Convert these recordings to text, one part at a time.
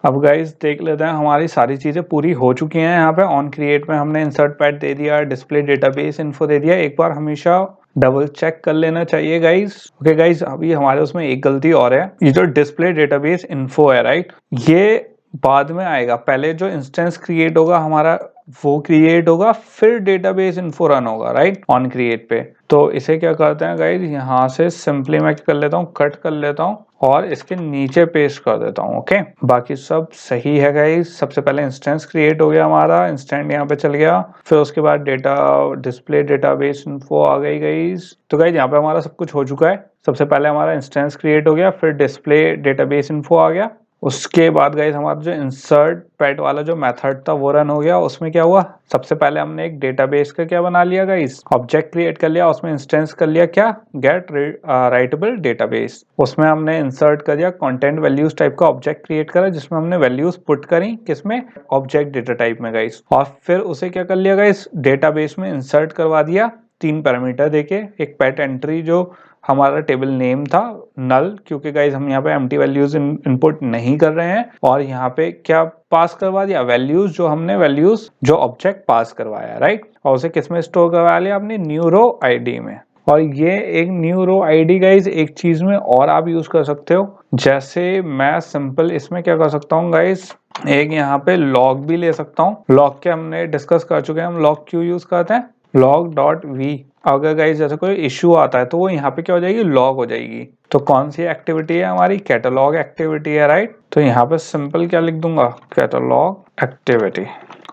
अब गाइस देख लेते हैं, हमारी सारी चीज़ें पूरी हो चुकी हैं। यहाँ पे ऑन क्रिएट में हमने इंसर्ट पैड दे दिया, डिस्प्ले डेटाबेस इन्फो दे दिया। एक बार हमेशा डबल चेक कर लेना चाहिए गाइस। ओके गाइस, अभी हमारे उसमें एक गलती और है। ये जो डिस्प्ले डेटाबेस इन्फो है राइट, ये बाद में आएगा। पहले जो इंस्टेंस क्रिएट होगा हमारा वो क्रिएट होगा, फिर डेटाबेस इन्फो रन होगा राइट ऑन क्रिएट पे। तो इसे क्या करते हैं गाइस, यहाँ से सिंपली मैं कर लेता हूँ, कट कर लेता हूँ और इसके नीचे पेस्ट कर देता हूँ। ओके, बाकी सब सही है गाइस। सबसे पहले इंस्टेंस क्रिएट हो गया हमारा, इंस्टेंट यहाँ पे चल गया, फिर उसके बाद डेटा डिस्प्ले डेटाबेस इन्फो आ गई गाइस। तो गाइस यहाँ पे हमारा सब कुछ हो चुका है। सबसे पहले हमारा इंस्टेंस क्रिएट हो गया, फिर डिस्प्ले डेटाबेस इन्फो आ गया। उसके बाद गाइस हमारा जो इंसर्ट पैड वाला जो मेथड था वो रन हो गया। उसमें क्या हुआ, सबसे पहले हमने एक डेटाबेस का क्या बना लिया गाइस, ऑब्जेक्ट क्रिएट कर लिया, उसमें इंस्टेंस कर लिया क्या, गेट राइटेबल डेटाबेस। उसमें हमने इंसर्ट कर दिया कंटेंट वैल्यूज टाइप का ऑब्जेक्ट क्रिएट करा, जिसमें हमने वैल्यूज पुट करी, किसमें, ऑब्जेक्ट डेटा टाइप में गाइस। और फिर उसे क्या कर लिया गाइस, डेटाबेस में इंसर्ट करवा दिया 3 पैरामीटर देके। एक पेट एंट्री जो हमारा टेबल नेम था नल, क्योंकि गाइज हम यहाँ पे एम्प्टी वैल्यूज इनपुट नहीं कर रहे हैं। और यहाँ पे क्या पास करवा दिया, वैल्यूज, जो हमने वैल्यूज जो ऑब्जेक्ट पास करवाया राइट। और उसे किस में स्टोर करवा लिया, अपनी न्यू रो आईडी में। और ये एक न्यू रो आईडी गाइज एक चीज में और आप यूज कर सकते हो। जैसे मैं सिंपल इसमें क्या कर सकता हूँ गाइज, एक यहाँ पे लॉग भी ले सकता हूँ। लॉग के हमने डिस्कस कर चुके हैं, हम लॉग क्यों यूज करते हैं, log.v। अगर गाइस जैसे कोई इश्यू आता है तो वो यहाँ पे क्या हो जाएगी, लॉग हो जाएगी। तो कौन सी एक्टिविटी है हमारी, कैटलॉग एक्टिविटी है राइट। तो यहाँ पे सिंपल क्या लिख दूंगा, कैटलॉग एक्टिविटी।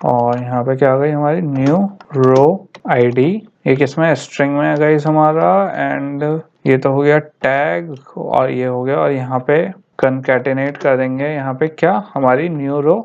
और यहाँ पे क्या आ गई हमारी न्यू रो आईडी। एक इसमें स्ट्रिंग में है गाइस हमारा, एंड ये तो हो गया टैग, और ये हो गया। और यहाँ पे कंकैटिनेट कर देंगे यहाँ पे क्या, हमारी न्यू रो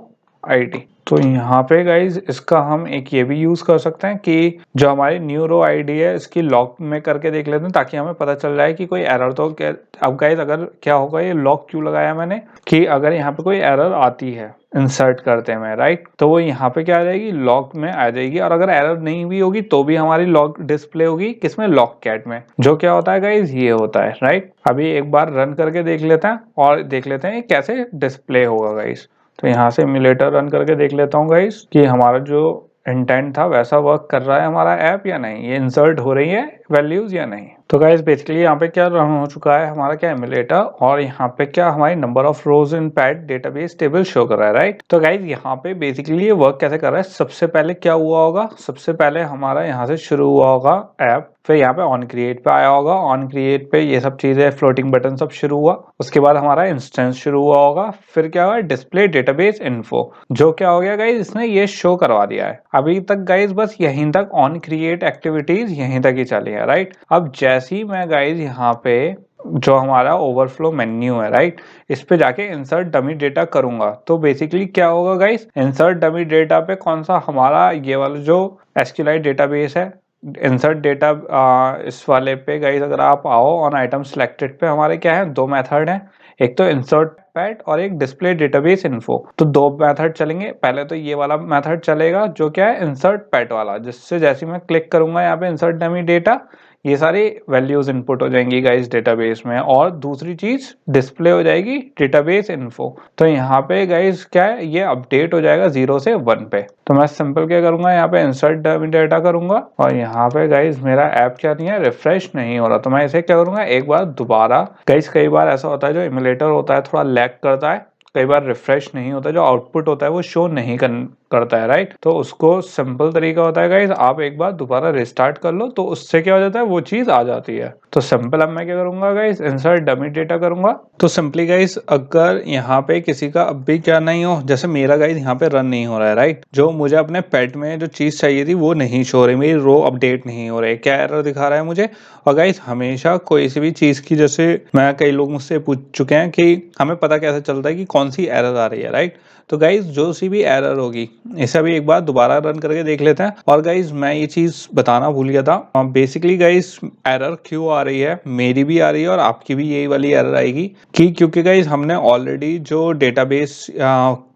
आईडी। तो यहाँ पे गाइज इसका हम एक ये भी यूज कर सकते हैं कि जो हमारी न्यू रो आईडी है इसकी लॉग में करके देख लेते हैं, ताकि हमें पता चल जाए कि कोई एरर तो क्या। अब गाइज अगर क्या होगा, ये लॉग क्यों लगाया मैंने, कि अगर यहाँ पे कोई एरर आती है इंसर्ट करते में राइट, तो वो यहाँ पे क्या आ जाएगी, लॉग में आ जाएगी। और अगर एरर नहीं भी होगी तो भी हमारी लॉग डिस्प्ले होगी, किसमें, लॉग कैट में। जो क्या होता है गाइज, ये होता है राइट। अभी एक बार रन करके देख लेते हैं और देख लेते हैं कैसे डिस्प्ले होगा गाइज। तो यहाँ से इम्यूलेटर रन करके देख लेता हूँ गाइस कि हमारा जो इंटेंट था वैसा वर्क कर रहा है हमारा ऐप या नहीं, ये इंसर्ट हो रही है वैल्यूज या नहीं। तो गाइस बेसिकली यहाँ पे क्या रन हो चुका है हमारा, क्या, इम्यूलेटर। और यहाँ पे क्या हमारी number of rose in pad database table show कर रहा है राइट। तो गाइस यहाँ पे बेसिकली ये वर्क कैसे कर रहा है, सबसे पहले क्या हुआ होगा, सबसे पहले हमारा यहाँ से शुरू हुआ होगा ऐप, फिर यहाँ पे ऑन क्रिएट पे आया होगा, ऑन क्रिएट पे ये सब चीजें फ्लोटिंग बटन सब शुरू हुआ। उसके बाद हमारा इंस्टेंस शुरू हुआ होगा, फिर क्या हुआ, डिस्प्ले डेटाबेस इन्फो, जो क्या हो गया गाइस, इसने ये शो करवा दिया है। अभी तक गाइस बस यहीं तक ऑन क्रिएट एक्टिविटीज यहीं तक ही चली है राइट। अब जैसे ही मैं गाइस यहाँ पे जो हमारा ओवरफ्लो मेन्यू है राइट, इस पे जाके इंसर्ट डमी डेटा करूंगा, तो बेसिकली क्या होगा गाइस, इंसर्ट डमी डेटा पे कौन सा, हमारा ये वाला जो एसक्यूएलआइट डेटाबेस है, इंसर्ट डेटा, इस वाले पे गाइस अगर आप आओ ऑन आइटम सिलेक्टेड पे, हमारे क्या है, 2 मेथड हैं, एक तो इंसर्ट पैड और एक डिस्प्ले डेटाबेस इन्फो। तो 2 मेथड चलेंगे। पहले तो ये वाला मेथड चलेगा जो क्या है, इंसर्ट पैड वाला, जिससे जैसे मैं क्लिक करूंगा यहाँ पे इंसर्ट डमी डेटा, ये सारी वैल्यूज इनपुट हो जाएंगी गाइस डेटाबेस में। और दूसरी चीज डिस्प्ले हो जाएगी डेटाबेस इन्फो। तो यहाँ पे गाइस क्या है, ये अपडेट हो जाएगा 0 से 1 पे। तो मैं सिंपल क्या करूंगा, यहाँ पे इंसर्ट डमी डेटा करूंगा, और यहाँ पे गाइस मेरा ऐप क्या नहीं है, रिफ्रेश नहीं हो रहा। तो मैं इसे क्या करूंगा, एक बार दोबारा, गाइस कई बार ऐसा होता है जो इम्यूलेटर होता है थोड़ा लैग करता है, कई बार रिफ्रेश नहीं होता, जो आउटपुट होता है वो शो नहीं करता है राइट। तो उसको सिंपल तरीका होता है गाइस, आप एक बार दोबारा रिस्टार्ट कर लो, तो उससे क्या हो जाता है, वो चीज आ जाती है। तो सिंपल अब मैं क्या करूंगा गाइस, इंसर्ट डमी डेटा करूंगा। तो सिंपली गाइस अगर यहाँ पे किसी का अब भी क्या नहीं हो, जैसे मेरा गाइस यहाँ पे रन नहीं हो रहा है राइट, जो मुझे अपने पेट में जो चीज चाहिए थी वो नहीं शो हो रही, मेरी रो अपडेट नहीं हो रही, क्या एरर दिखा रहा है मुझे। और गाइस हमेशा कोई सी भी चीज की, जैसे मैं, कई लोग मुझसे पूछ चुके हैं कि हमें पता कैसे चलता है कि कौन सी एरर आ रही है राइट। तो गाइज जो सी भी एरर होगी, इसे भी एक बार दोबारा रन करके देख लेते हैं। और गाइज मैं ये चीज बताना भूल गया था, बेसिकली गाइज एरर क्यों आ रही है, मेरी भी आ रही है और आपकी भी यही वाली एरर आएगी, कि क्योंकि गाइज हमने ऑलरेडी जो डेटाबेस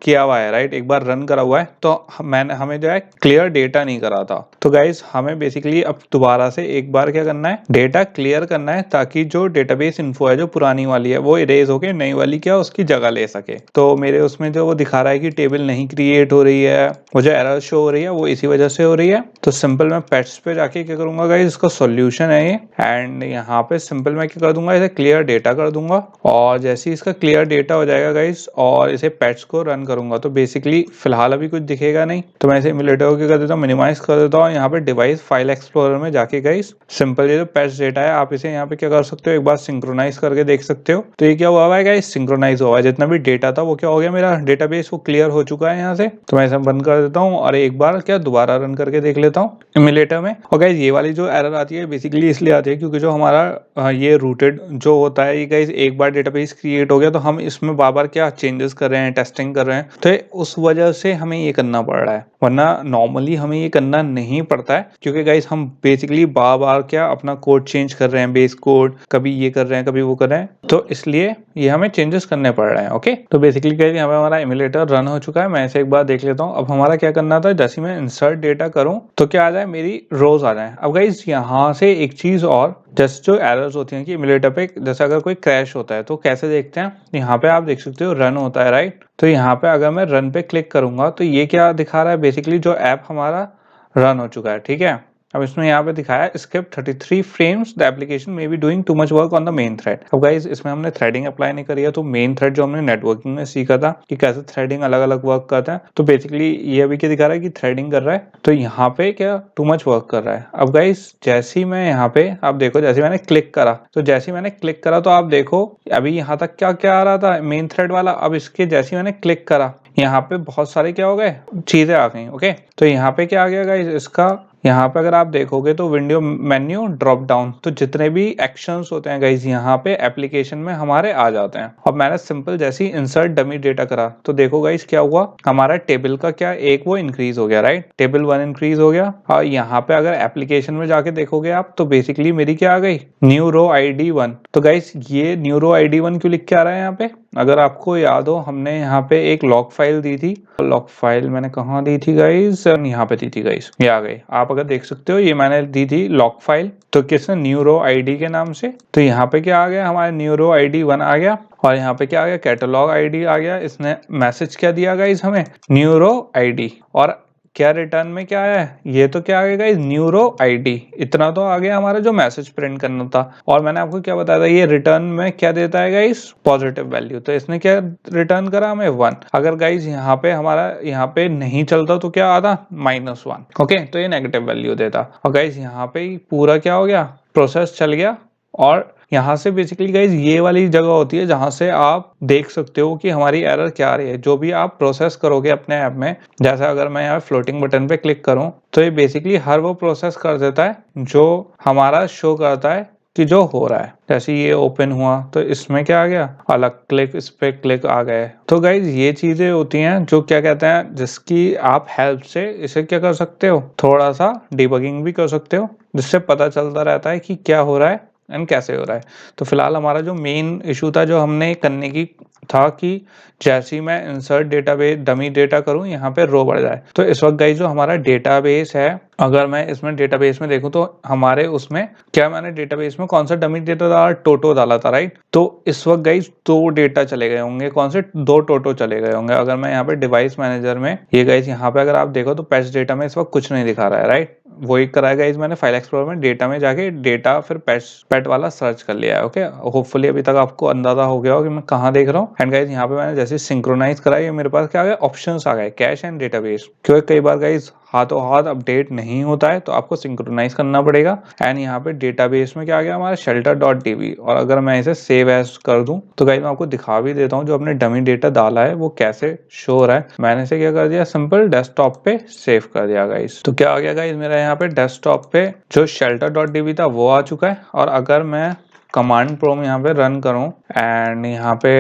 किया हुआ है, राइट, एक बार रन करा हुआ है, तो मैंने हमें जो है क्लियर डेटा नहीं करा था। तो गाइस हमें बेसिकली अब दोबारा से एक बार क्या करना है, डेटा क्लियर करना है, ताकि जो डेटाबेस इन्फो है जो पुरानी वाली है वो इरेज होके नई वाली क्या उसकी जगह ले सके। तो मेरे उसमें जो वो दिखा रहा है कि टेबल नहीं क्रिएट हो रही है, वो जो एरर शो हो रही है वो इसी वजह से हो रही है। तो सिंपल मैं पेट्स पे जाके क्या करूंगा गाइस, इसका सॉल्यूशन है ये, एंड यहाँ पे सिंपल मैं क्या कर दूंगा, इसे क्लियर डेटा कर दूंगा, और जैसे ही इसका क्लियर डेटा हो जाएगा गाइस और इसे पेट्स को रन करूंगा तो बेसिकली फिलहाल अभी कुछ दिखेगा नहीं। तो मैं इसे इम्यूलेटर को क्या कर देता हूँ, मिनिमाइज कर देता हूँ, यहाँ पे डिवाइस फाइल एक्सप्लोरर में जाके गाइस सिंपल ये जो पेट्स डेटा है आप इसे यहाँ पे क्या कर सकते हो, एक बार सिंक्रोनाइज करके देख सकते हो। तो ये क्या हुआ है गाइस, सिंक्रोनाइज हुआ है, जितना भी डेटा था वो क्या हो गया, मेरा डेटाबेस वो क्लियर हो चुका है यहाँ से। तो मैं इसे बंद कर देता हूँ और एक बार क्या दोबारा रन करके देख लेता हूँ इम्यूलेटर में। और गाइस ये वाली जो एरर आती है बेसिकली इसलिए आती है क्योंकि जो हमारा ये रूटेड जो होता है, ये गाइस एक बार डेटाबेस क्रिएट हो गया तो हम इसमें बार बार क्या चेंजेस कर रहे हैं, टेस्टिंग कर रहे हैं, तो उस वजह से हमें ये करना पड़ रहा है, वरना नॉर्मली हमें ये करना नहीं पड़ता है, क्योंकि गाइस हम बेसिकली बार बार क्या अपना कोड चेंज कर रहे हैं, बेस कोड कभी ये कर रहे हैं कभी वो कर रहे हैं, तो इसलिए ये हमें चेंजेस करने पड़ रहे हैं। ओके, तो बेसिकली गाइस यहाँ पे हमारा इम्यूलेटर रन हो चुका है। मैं इसे एक बार देख लेता हूँ। अब हमारा क्या करना था, जैसे मैं इंसर्ट डेटा करूँ तो क्या आ जाए, मेरी रोज आ जाए। अब गाइस यहाँ से एक चीज और, जैसे जो एरर्स होती हैं कि इम्यूलेटर पे जैसे अगर कोई क्रैश होता है तो कैसे देखते हैं, यहाँ पे आप देख सकते हो रन होता है, राइट। तो यहाँ पे अगर मैं रन पे क्लिक करूंगा तो ये क्या दिखा रहा है, बेसिकली जो ऐप हमारा रन हो चुका है, ठीक है। अब इसमें यहाँ पे दिखाया skip 33 frames, the application may be doing too much work on the main thread. अब गाइस इसमें हमने थ्रेडिंग अप्लाई नहीं करी है, तो मेन थ्रेड जो हमने नेटवर्किंग में सीखा था कि कैसे थ्रेडिंग अलग अलग वर्क करता है, तो बेसिकली ये अभी क्या दिखा रहा है कि थ्रेडिंग कर रहा है, तो यहाँ पे क्या टू मच वर्क कर रहा है। अब गाइस जैसे ही मैं यहाँ पे आप देखो, जैसे मैंने क्लिक करा, तो जैसे मैंने क्लिक करा तो आप देखो अभी यहाँ तक क्या क्या आ रहा था मेन थ्रेड वाला, अब इसके जैसे मैंने क्लिक करा यहाँ पे बहुत सारे क्या हो गए चीजें आ गई। ओके, तो यहाँ पे क्या आ गया गाइस, इसका यहाँ पे अगर आप देखोगे तो विंडो मेन्यू ड्रॉप डाउन, तो जितने भी एक्शंस होते हैं गाइस यहाँ पे एप्लीकेशन में हमारे आ जाते हैं। और मैंने सिंपल जैसे ही इंसर्ट डमी डेटा करा तो देखो गाइस क्या हुआ, हमारा टेबल का क्या एक वो इंक्रीज हो गया, राइट, टेबल 1 इंक्रीज हो गया। और यहाँ पे अगर एप्लीकेशन में जाके देखोगे आप तो बेसिकली मेरी क्या आ गई, न्यू रो ID 1। तो गाइस ये न्यू रो ID 1 क्यों लिख के आ रहा है यहाँ पे, अगर आपको याद हो हमने यहाँ पे एक लॉग फाइल दी थी, लॉग फाइल मैंने कहाँ दी थी गाइस, यहाँ पे दी थी गाइस, ये आ गई, आप अगर देख सकते हो ये मैंने दी थी लॉग फाइल, तो किसने न्यू रो ID के नाम से। तो यहाँ पे क्या आ गया, हमारा न्यू रो ID 1 आ गया, और यहाँ पे क्या आ गया, कैटलॉग ID आ गया। इसने मैसेज क्या दिया गाइस हमें, न्यू रो ID, और क्या रिटर्न में क्या आया है, ये तो क्या आ गया गाइस, न्यू रो ID। इतना तो आ गया हमारा जो मैसेज प्रिंट करना था। और मैंने आपको क्या बताया था, ये रिटर्न में क्या देता है गाइस, पॉजिटिव वैल्यू, तो इसने क्या रिटर्न करा हमें 1। अगर गाइस यहाँ पे हमारा यहाँ पे नहीं चलता तो क्या आता, -1। ओके, तो ये नेगेटिव वैल्यू देता। और गाइस यहाँ पे पूरा क्या हो गया, प्रोसेस चल गया। और यहाँ से बेसिकली गाइज ये वाली जगह होती है जहां से आप देख सकते हो कि हमारी एरर क्या आ रही है, जो भी आप प्रोसेस करोगे अपने ऐप में। जैसा अगर मैं यहाँ फ्लोटिंग बटन पे क्लिक करूं तो ये बेसिकली हर वो प्रोसेस कर देता है जो हमारा शो करता है कि जो हो रहा है। जैसे ये ओपन हुआ तो इसमें क्या आ गया, अलग क्लिक, इस पे क्लिक आ गए। तो गाइज ये चीजें होती हैं जो क्या कहते हैं, जिसकी आप हेल्प से इसे क्या कर सकते हो, थोड़ा सा डिबगिंग भी कर सकते हो, जिससे पता चलता रहता है कि क्या हो रहा है एंड कैसे हो रहा है। तो फिलहाल हमारा जो मेन इशू था जो हमने करने की था कि जैसे ही मैं इंसर्ट डेटाबेस डमी डेटा करूं यहाँ पे रो बढ़ जाए। तो इस वक्त गाइस जो हमारा डेटाबेस है, अगर मैं इसमें डेटाबेस में देखूं तो हमारे उसमें क्या मैंने डेटाबेस में कौन सा डमी डेटा डाला, टोटो डाला था, राइट। तो इस वक्त गाइस 2 डेटा चले गए होंगे, कौन से 2 टोटो चले गए होंगे। अगर मैं यहाँ पे डिवाइस मैनेजर में ये गाइस यहाँ पे अगर आप देखो तो पैच डेटा में इस वक्त कुछ नहीं दिखा रहा है, राइट। वही कराया गाइस मैंने फाइल एक्सप्लोरर में डेटा में जाके डेटा फिर पेट वाला सर्च कर लिया है। ओके, होपफुली अभी तक आपको अंदाजा हो गया हो कि मैं कहाँ देख रहा हूँ। एंड गाइस यहाँ पे मैंने जैसे सिंक्रोनाइज करा, ये मेरे पास क्या आ गया, ऑप्शंस आ गए, कैश एंड डेटाबेस। क्योंकि कई बार गाइस हाथों हाथ अपडेट नहीं होता है तो आपको सिंक्रोनाइज करना पड़ेगा। एंड यहाँ पे डेटाबेस में क्या आ गया हमारा shelter.db, और अगर मैं इसे सेव एज कर दूं तो गाइस मैं आपको दिखा भी देता हूँ जो अपने डमी डेटा डाला है वो कैसे शो हो रहा है। मैंने इसे क्या कर दिया, सिंपल डेस्कटॉप पे सेव कर दिया गाइस। तो क्या आ गया गाइस, मेरा यहाँ पे डेस्कटॉप पे जो shelter.db था वो आ चुका है। और अगर मैं कमांड प्रोम यहाँ पे रन करूं एंड यहाँ पे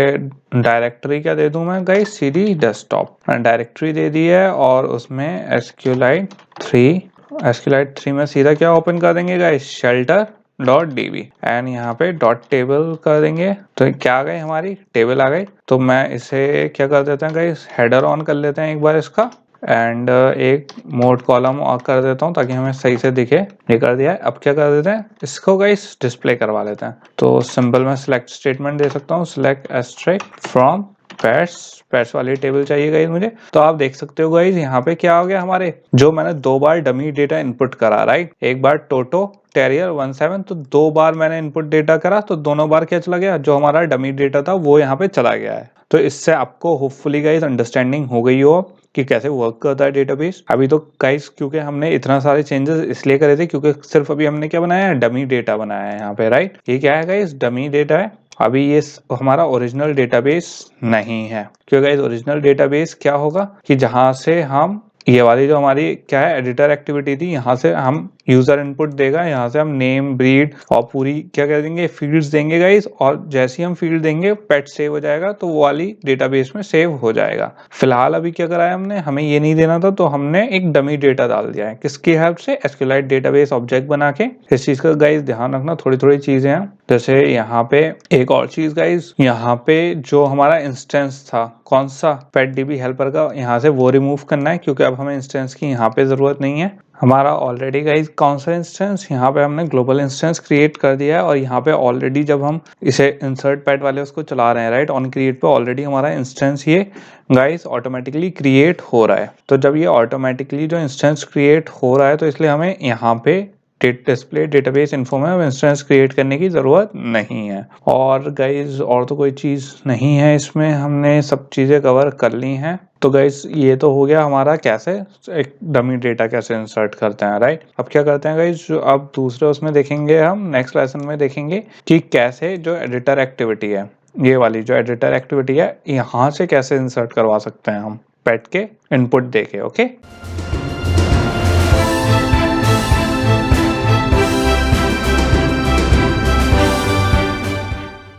डायरेक्टरी क्या दे दूं मैं गाइस, cd डेस्कटॉप डायरेक्टरी दे दी है, और उसमें SQLite 3 में सीधा क्या ओपन कर देंगे गाइस, शेल्टर db एंड यहाँ पे डॉट टेबल कर देंगे तो क्या आ गई, हमारी टेबल आ गई। तो मैं इसे क्या कर देते हैं गाइस, हेडर ऑन कर लेते हैं एक बार इसका, एंड एक मोड कॉलम ऑन कर देता हूँ ताकि हमें सही से दिखे। ये कर दिया है। अब क्या कर देते हैं, इसको गाइस डिस्प्ले करवा लेते हैं। तो सिंपल में सिलेक्ट स्टेटमेंट दे सकता हूँ, सिलेक्ट एस्ट्रिक्ट फ्रॉम पेट्स वाली टेबल चाहिए गाइस मुझे। तो आप देख सकते हो गाइस यहाँ पे क्या हो गया, हमारे जो मैंने 2 बार डमी डेटा इनपुट करा, राइट, एक बार टोटो टेरियर 17, तो 2 बार मैंने इनपुट डेटा करा, तो दोनों बार क्या चला गया, जो हमारा डमी डेटा था वो यहाँ पे चला गया है। तो इससे आपको होपफुली गाइस अंडरस्टैंडिंग हो गई हो कि कैसे वर्क करता है डेटाबेस। अभी तो गाइस क्योंकि हमने इतना सारे चेंजेस इसलिए करे थे क्योंकि सिर्फ अभी हमने क्या बनाया है, डमी डेटा बनाया है यहाँ पे, राइट। ये क्या है गाइस, डमी डेटा है। अभी ये हमारा ओरिजिनल डेटाबेस नहीं है, क्योंकि गाइस ओरिजिनल डेटाबेस क्या होगा कि जहां से हम ये वाली जो हमारी क्या है एडिटर एक्टिविटी थी, यहाँ से हम यूजर इनपुट देगा, यहाँ से हम नेम ब्रीड और पूरी क्या कर देंगे फील्ड्स देंगे गाइस, और जैसे ही हम फील्ड देंगे पेट सेव हो जाएगा, तो वो वाली डेटाबेस में सेव हो जाएगा। फिलहाल अभी क्या करा है हमने, हमें ये नहीं देना था तो हमने एक डमी डेटा डाल दिया है, किसकी हेल्प से, एसक्यूएलआइट डेटाबेस ऑब्जेक्ट बना के। इस चीज का गाइस ध्यान रखना, थोड़ी थोड़ी चीजें हैं। जैसे यहाँ पे एक और चीज गाइस, यहाँ पे जो हमारा इंस्टेंस था कौन सा, पेट डीबी हेल्पर का, यहाँ से वो रिमूव करना है क्योंकि अब हमें इंस्टेंस की यहाँ पे जरूरत नहीं है। हमारा ऑलरेडी गाइस कौन सा इंस्टेंस, यहाँ पे हमने ग्लोबल इंस्टेंस क्रिएट कर दिया है, और यहाँ पे ऑलरेडी जब हम इसे इंसर्ट पैड वाले उसको चला रहे हैं, राइट, ऑन क्रिएट पे ऑलरेडी हमारा इंस्टेंस ये गाइस ऑटोमेटिकली क्रिएट हो रहा है। तो जब ये ऑटोमेटिकली जो इंस्टेंस क्रिएट हो रहा है, तो इसलिए हमें यहाँ पे डिस्प्ले डेटाबेस इन्फो में इंस्टेंस क्रिएट करने की जरूरत नहीं है। और गाइज और तो कोई चीज नहीं है इसमें, हमने सब चीजें कवर कर ली हैं। तो गाइज ये तो हो गया हमारा कैसे एक डमी डेटा कैसे इंसर्ट करते हैं, राइट। अब क्या करते हैं गाइज, अब दूसरे उसमें देखेंगे, हम नेक्स्ट लेसन में देखेंगे कि कैसे जो एडिटर एक्टिविटी है, ये वाली जो एडिटर एक्टिविटी है, यहाँ से कैसे इंसर्ट करवा सकते हैं हम पेट के इनपुट देके। ओके।